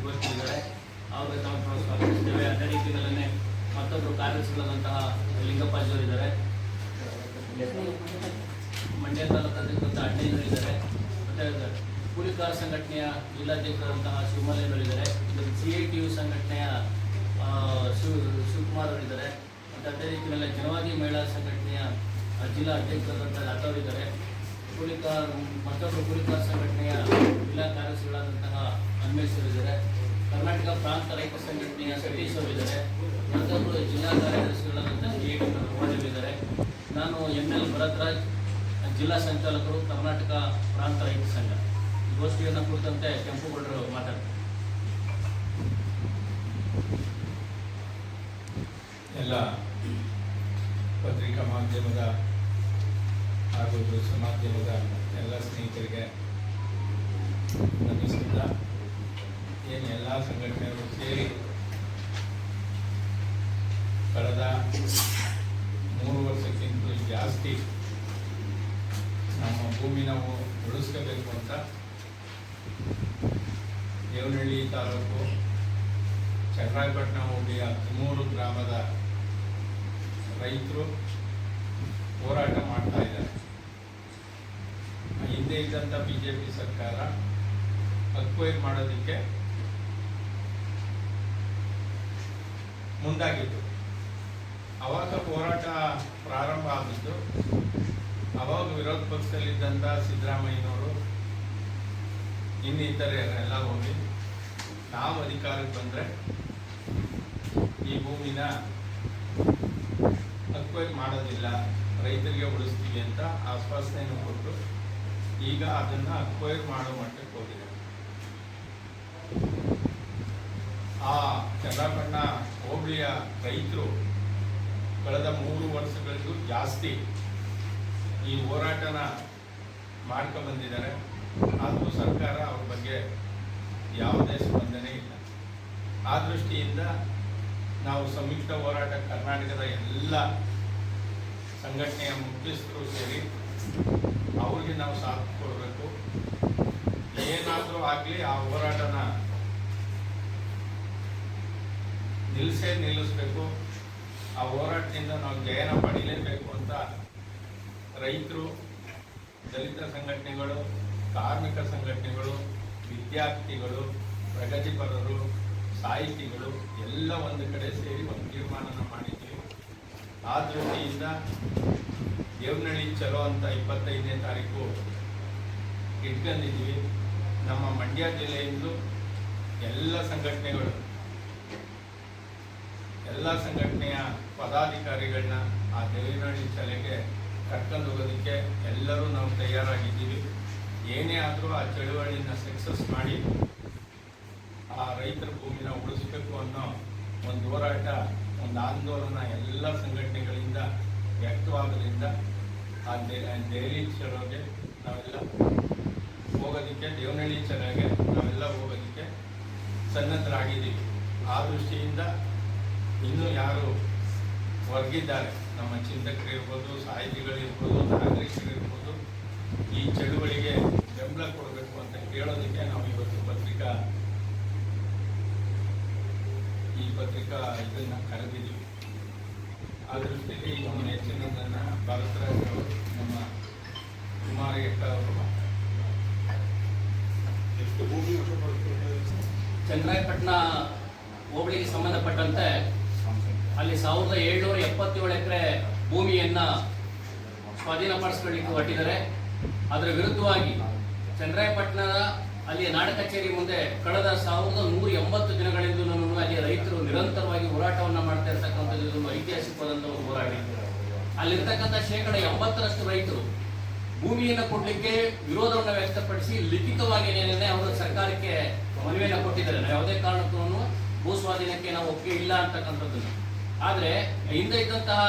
ಘೋಷಿಸಿದ್ದಾರೆ. ಅವ್ರಿಗೆ ತಾವು ಸ್ವಾಗತಿಸ್ತೇವೆ. ಅದೇ ರೀತಿಯಲ್ಲೇ ಮತ್ತೊಬ್ಬರು ಕಾರ್ಯದರ್ಶಿಗಳಾದಂತಹ ಲಿಂಗಪ್ಪಾಜಿಯವರಿದ್ದಾರೆ, ಮಂಡ್ಯ ತಾಲೂಕು ಅಧ್ಯಕ್ಷರಾದಂತಹ ಅಣ್ಣಯ್ಯನವರಿದ್ದಾರೆ, ಮತ್ತು ಕೂಲಿಕಾರ ಸಂಘಟನೆಯ ಜಿಲ್ಲಾಧ್ಯಕ್ಷರಾದಂತಹ ಶಿವಮಲ್ಲಯ್ಯನವರಿದ್ದಾರೆ, CITU ಸಂಘಟನೆಯ ಶಿವಕುಮಾರ್ ಅವರಿದ್ದಾರೆ, ಮತ್ತು ಅದೇ ರೀತಿಯಲ್ಲಿ ಜನವಾದಿ ಮಹಿಳಾ ಸಂಘಟನೆಯ ಜಿಲ್ಲಾ ಅಧ್ಯಕ್ಷರಾದಂತಹ ಲತಾವರಿದ್ದಾರೆ, ಮತ್ತೊಬ್ಬರು ಕೂಲಿಕಾರ ಸಂಘಟನೆಯ ಜಿಲ್ಲಾ ಕಾರ್ಯದರ್ಶಿಗಳಾದಂತಹ ಅನ್ವೇಷರಿದ್ದಾರೆ, ಕರ್ನಾಟಕ ಪ್ರಾಂತ ರೈತ ಸಂಘಟನೆಯ ಸತೀಶ್ ಅವರಿದ್ದಾರೆ, ಮತ್ತೊಬ್ಬರು ಜಿಲ್ಲಾ ಕಾರ್ಯದರ್ಶಿಗಳಾದಂತಹ ಅವರಿದ್ದಾರೆ. ನಾನು ML ಭರತ್ರಾಜ್, ಜಿಲ್ಲಾ ಸಂಚಾಲಕರು, ಕರ್ನಾಟಕ ಪ್ರಾಂತ ರೈತ ಸಂಘ. ಗೋಷ್ಠಿಯನ್ನು ಕುರಿತಂತೆ ಕೆಂಪುಗೌಡರು ಮಾತಾಡ್ತಾರೆ. ಎಲ್ಲ ಪತ್ರಿಕಾ ಮಾಧ್ಯಮದ ಹಾಗೂ ದೃಶ್ಯ ಮಾಧ್ಯಮದ ಎಲ್ಲ ಸ್ನೇಹಿತರಿಗೆ ನಮಿಸುತ್ತಾ, ಏನು ಎಲ್ಲ ಸಂಘಟನೆಗಳು ಸೇರಿ ಕಳೆದ 3 ವರ್ಷಕ್ಕಿಂತ ಜಾಸ್ತಿ ನಮ್ಮ ಭೂಮಿ ನಾವು ಉಳಿಸ್ಕೋಬೇಕು ಅಂತ ದೇವನಹಳ್ಳಿ ತಾಲೂಕು ಚನ್ನರಾಯಪಟ್ಟಣ ಹೋಬಳಿಯ 13 ಗ್ರಾಮದ ರೈತರು ಹೋರಾಟ ಮಾಡ್ತಾ ಇದ್ದಾರೆ. ಹಿಂದೆ ಇದ್ದಂಥ BJP ಸರ್ಕಾರ ಅಕ್ವೈರ್ ಮಾಡೋದಕ್ಕೆ ಮುಂದಾಗಿತ್ತು. ಅವಾಗ ಹೋರಾಟ ಪ್ರಾರಂಭ ಆಗಿದ್ದು, ಅವಾಗ ವಿರೋಧ ಪಕ್ಷದಲ್ಲಿದ್ದಂಥ ಸಿದ್ದರಾಮಯ್ಯನವರು ಇನ್ನಿತರೆಲ್ಲ ಹೋಗಿ ನಾವು ಅಧಿಕಾರಕ್ಕೆ ಬಂದರೆ ಈ ಭೂಮಿನ ಅಕ್ವೈರ್ ಮಾಡೋದಿಲ್ಲ, ರೈತರಿಗೆ ಉಳಿಸ್ತೀವಿ ಅಂತ ಆಶ್ವಾಸನೆಯನ್ನು ಕೊಟ್ಟು ಈಗ ಅದನ್ನು ಅಕ್ವೈರ್ ಮಾಡೋ ಮಟ್ಟಕ್ಕೆ ಹೋಗಿದೆ. ಆ ಚನ್ನರಾಯಪಟ್ಟಣ ಹೋಬಳಿಯ ರೈತರು ಕಳೆದ 3 ವರ್ಷಗಳಿಗೂ ಜಾಸ್ತಿ ಈ ಹೋರಾಟನ ಮಾಡ್ಕೊಂಡ್ಬಂದಿದ್ದಾರೆ. ಆದರೂ ಸರ್ಕಾರ ಅವ್ರ ಬಗ್ಗೆ ಯಾವುದೇ ಸ್ಪಂದನೆ ಇಲ್ಲ. ಆ ದೃಷ್ಟಿಯಿಂದ ನಾವು ಸಂಯುಕ್ತ ಹೋರಾಟ ಕರ್ನಾಟಕದ ಎಲ್ಲ ಸಂಘಟನೆಯ ಮುಖ್ಯಸ್ಥರು ಸೇರಿ ಅವ್ರಿಗೆ ನಾವು ಸಾಥ್ ಕೊಡಬೇಕು. ಏನಾದರೂ ಆಗಲಿ ಆ ಹೋರಾಟನ ನಿಲ್ಲಿಸಬೇಕು. ಆ ಹೋರಾಟದಿಂದ ನಾವು ಜಯನ ಪಡೀಲೇಬೇಕು ಅಂತ ರೈತರು, ದಲಿತ ಸಂಘಟನೆಗಳು, ಕಾರ್ಮಿಕ ಸಂಘಟನೆಗಳು, ವಿದ್ಯಾರ್ಥಿಗಳು, ಪ್ರಗತಿಪರರು, ಸಾಹಿತಿಗಳು ಎಲ್ಲ ಒಂದು ಕಡೆ ಸೇರಿ ಒಂದು ತೀರ್ಮಾನನ ಮಾಡಿದ್ದೀವಿ. ಆ ದೃಷ್ಟಿಯಿಂದ ದೇವನಹಳ್ಳಿ ಚಲೋ ಅಂತ 25ನೇ ತಾರೀಕು ಇಟ್ಕೊಂಡಿದ್ದೀವಿ. ನಮ್ಮ ಮಂಡ್ಯ ಜಿಲ್ಲೆಯಿಂದ ಎಲ್ಲ ಸಂಘಟನೆಯ ಪದಾಧಿಕಾರಿಗಳನ್ನ ಆ ದೇವನಹಳ್ಳಿ ಚಲೆಗೆ ಕರ್ಕೊಂಡು ಹೋಗೋದಕ್ಕೆ ಎಲ್ಲರೂ ನಾವು ತಯಾರಾಗಿದ್ದೀವಿ. ಏನೇ ಆದರೂ ಆ ಚಳುವಳಿನ ಸಕ್ಸಸ್ ಮಾಡಿ ಆ ರೈತರ ಭೂಮಿನ ಉಳಿಸ್ಬೇಕು ಅನ್ನೋ ಒಂದು ಹೋರಾಟ, ಒಂದು ಆಂದೋಲನ ಎಲ್ಲ ಸಂಘಟನೆಗಳಿಂದ ವ್ಯಕ್ತವಾಗೋದ್ರಿಂದ ಆ ದೆಹಲಿ ಚಲೋಗೆ ನಾವೆಲ್ಲ ಹೋಗೋದಕ್ಕೆ, ದೇವನಹಳ್ಳಿ ಚಲೋಗೆ ನಾವೆಲ್ಲ ಹೋಗೋದಕ್ಕೆ ಸನ್ನದ್ಧರಾಗಿದ್ದೀವಿ. ಆ ದೃಷ್ಟಿಯಿಂದ ಇನ್ನೂ ಯಾರು ಹೊರಗಿದ್ದಾರೆ, ನಮ್ಮ ಚಿಂತಕರಿರ್ಬೋದು, ಸಾಹಿತಿಗಳಿರ್ಬೋದು, ನಾಗರಿಕರಿರ್ಬೋದು, ಈ ಚಳುವಳಿಗೆ ಬೆಂಬಲ ಕೊಡಬೇಕು ಅಂತ ಕೇಳೋದಕ್ಕೆ ನಾವು ಇವತ್ತು ಪತ್ರಿಕಾ ಇದನ್ನು ಕರೆದಿದ್ದೀವಿ. ಆ ದೃಷ್ಟಿಯಲ್ಲಿ ನಮ್ಮ ಹೆಚ್ಚಿನದನ್ನು ಭರತರಾಜ್ ಅವರು, ನಮ್ಮ ಕುಮಾರಿ ಅವರು ಚನ್ನರಾಯಪಟ್ಟಣ ಹೋಬಳಿಗೆ ಸಂಬಂಧಪಟ್ಟಂತೆ ಅಲ್ಲಿ 1777 ಎಕರೆ ಭೂಮಿಯನ್ನ ಸ್ವಾಧೀನಪಡಿಸಿಕೊಳ್ಳಿಕ್ಕೆ ಹೊರಟಿದ್ದಾರೆ. ಅದರ ವಿರುದ್ಧವಾಗಿ ಚನ್ನರಾಯಪಟ್ಟಣದ ಅಲ್ಲಿ ನಾಡ ಕಚೇರಿ ಮುಂದೆ ಕಳೆದ 1180 ದಿನಗಳಿಂದ ಅಲ್ಲಿ ರೈತರು ನಿರಂತರವಾಗಿ ಹೋರಾಟವನ್ನು ಮಾಡ್ತಾ ಇರ್ತಕ್ಕಂಥದ್ದು ಇದೊಂದು ಐತಿಹಾಸಿಕವಾದಂಥ ಒಂದು ಹೋರಾಟ. ಅಲ್ಲಿರ್ತಕ್ಕಂಥ 80% ರೈತರು ಭೂಮಿಯನ್ನು ಕೊಡಲಿಕ್ಕೆ ವಿರೋಧವನ್ನು ವ್ಯಕ್ತಪಡಿಸಿ ಲಿಖಿತವಾಗಿ ಅವರು ಸರ್ಕಾರಕ್ಕೆ ಮನವಿಯನ್ನು ಕೊಟ್ಟಿದ್ದಾರೆ. ನಾವು ಯಾವುದೇ ಕಾರಣಕ್ಕೂ ಭೂ ಸ್ವಾಧೀನಕ್ಕೆ ನಾವು ಒಪ್ಪಿಗೆ ಇಲ್ಲ ಅಂತಕ್ಕಂಥದ್ದನ್ನು. ಆದರೆ ಹಿಂದೆ ಇದ್ದಂತಹ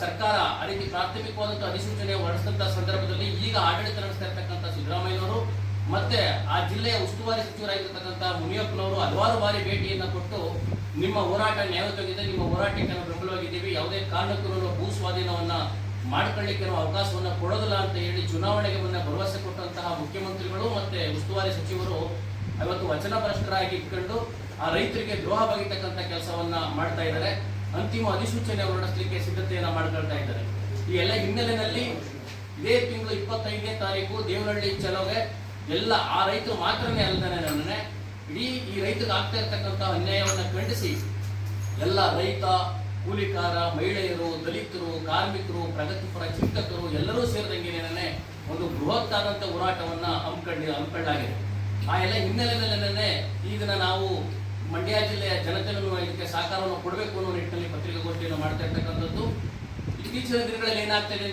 ಸರ್ಕಾರ ಆ ರೀತಿ ಪ್ರಾಥಮಿಕವಾದಂಥ ಅಧಿಸೂಚನೆ ಹೊರಡಿಸಿದಂತಹ ಸಂದರ್ಭದಲ್ಲಿ ಈಗ ಆಡಳಿತ ನಡೆಸ್ತಾ ಇರ್ತಕ್ಕಂಥ ಸಿದ್ದರಾಮಯ್ಯನವರು ಮತ್ತೆ ಆ ಜಿಲ್ಲೆಯ ಉಸ್ತುವಾರಿ ಸಚಿವರಾಗಿರ್ತಕ್ಕಂಥ ಮುನಿಯಪ್ಪನವರು ಹಲವಾರು ಬಾರಿ ಭೇಟಿಯನ್ನು ಕೊಟ್ಟು ನಿಮ್ಮ ಹೋರಾಟ ನ್ಯಾಯಯುತವಾಗಿದೆ, ನಿಮ್ಮ ಹೋರಾಟಕ್ಕೆ ನಾವು ಬೆಂಬಲವಾಗಿದ್ದೀವಿ, ಯಾವುದೇ ಕಾರಣಕ್ಕೂ ಭೂ ಸ್ವಾಧೀನವನ್ನ ಮಾಡ್ಕೊಳ್ಳಿಕ್ಕೆ ನಾವು ಅವಕಾಶವನ್ನು ಕೊಡೋದಿಲ್ಲ ಅಂತ ಹೇಳಿ ಚುನಾವಣೆಗೆ ಮುನ್ನ ಭರವಸೆ ಕೊಟ್ಟಂತಹ ಮುಖ್ಯಮಂತ್ರಿಗಳು ಮತ್ತೆ ಉಸ್ತುವಾರಿ ಸಚಿವರು ಇವತ್ತು ವಚನಭ್ರಷ್ಟರಾಗಿ ಇಟ್ಕೊಂಡು ಆ ರೈತರಿಗೆ ದ್ರೋಹ ಬಗೆತಕ್ಕಂಥ ಕೆಲಸವನ್ನ ಮಾಡ್ತಾ ಇದ್ದಾರೆ. ಅಂತಿಮ ಅಧಿಸೂಚನೆ ಹೊರಡಿಸಲಿಕ್ಕೆ ಸಿದ್ಧತೆಯನ್ನ ಮಾಡ್ಕೊಳ್ತಾ ಇದ್ದಾರೆ. ಈ ಎಲ್ಲ ಹಿನ್ನೆಲೆಯಲ್ಲಿ ಇದೇ ತಿಂಗಳು 25ನೇ ತಾರೀಕು ದೇವನಹಳ್ಳಿ ಚಲೋಗೆ ಎಲ್ಲ ಆ ರೈತರು ಮಾತ್ರನೇ ಅಲ್ಲದೇ ಇಡೀ ಈ ರೈತರಿಗೆ ಆಗ್ತಾ ಇರ್ತಕ್ಕಂಥ ಅನ್ಯಾಯವನ್ನು ಖಂಡಿಸಿ ಎಲ್ಲ ರೈತ, ಕೂಲಿಕಾರ, ಮಹಿಳೆಯರು, ದಲಿತರು, ಕಾರ್ಮಿಕರು, ಪ್ರಗತಿಪರ ಚಿಂತಕರು ಎಲ್ಲರೂ ಸೇರಿದಂಗೆ ಒಂದು ಬೃಹತ್ ಆದಂಥ ಹೋರಾಟವನ್ನ ಹಮ್ಮಿಕೊಳ್ಳಲಾಗಿದೆ. ಆ ಎಲ್ಲ ಹಿನ್ನೆಲೆಯಲ್ಲೇ ಈ ದಿನ ನಾವು ಮಂಡ್ಯ ಜಿಲ್ಲೆಯ ಜನತೆಯನ್ನು ಇದಕ್ಕೆ ಸಹಕಾರವನ್ನು ಕೊಡಬೇಕು ಅನ್ನೋ ನಿಟ್ಟಿನಲ್ಲಿ ಪತ್ರಿಕಾಗೋಷ್ಠಿಯನ್ನು ಮಾಡ್ತಾ ಇರ್ತಕ್ಕಂಥದ್ದು. ಇತ್ತೀಚಿನ ದಿನಗಳಲ್ಲಿ ಏನಾಗ್ತಾ ಇದೆ